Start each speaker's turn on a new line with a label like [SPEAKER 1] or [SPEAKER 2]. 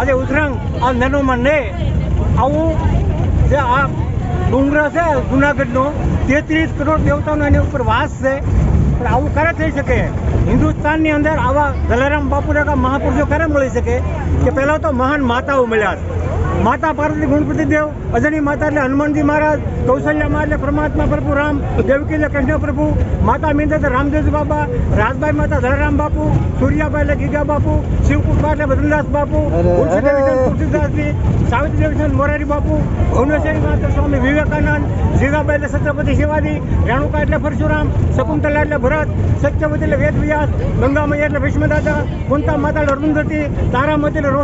[SPEAKER 1] આજે ઉધરંગ આ નદીમાં ને આવું જે આ ડુંગર છે જુનાગઢનો 33 કરોડ દેવતાનો એની ઉપર વાસ છે, પણ આવું ક્યારે થઈ શકે? હિન્દુસ્તાનની અંદર આવા જલારામ બાપુ જેવા મહાપુરુષો ક્યારે મળી શકે? કે પહેલાં તો મહાન માતાઓ મળ્યા છે. માતા પાર્વતી ગણપતિ દેવ, અજણી માતા એટલે હનુમાનજી મહારાજ, કૌશલ્યા મા એટલે પરમાત્મા પ્રભુ રામ, દેવકી એટલે કૃષ્ણ પ્રભુ, માતા મીંદર એટલે રામદેવજી બાબા, રાજબાઈ માતા જલારામ બાપુ, સૂર્યાબાઈ એટલે ગીગા બાપુ, શિવકુમાર એટલે બદ્રીદાસ બાપુ, તુલસીદાસજી, સાવિત્રી દેવી મોરારી બાપુ, ભુવનેશ્વરી માતા સ્વામી વિવેકાનંદ, જીગાબાઈ એટલે છત્રપતિ શિવાજી, રેણુકા એટલે પરશુરામ, શકુંતલા એટલે ભરત, સત્યવતી એટલે વેદવ્યાસ, ગંગામૈયા એટલે ભીષ્મદાદા, કુંતા માતા એટલે અરુંધતી, તારામતી એટલે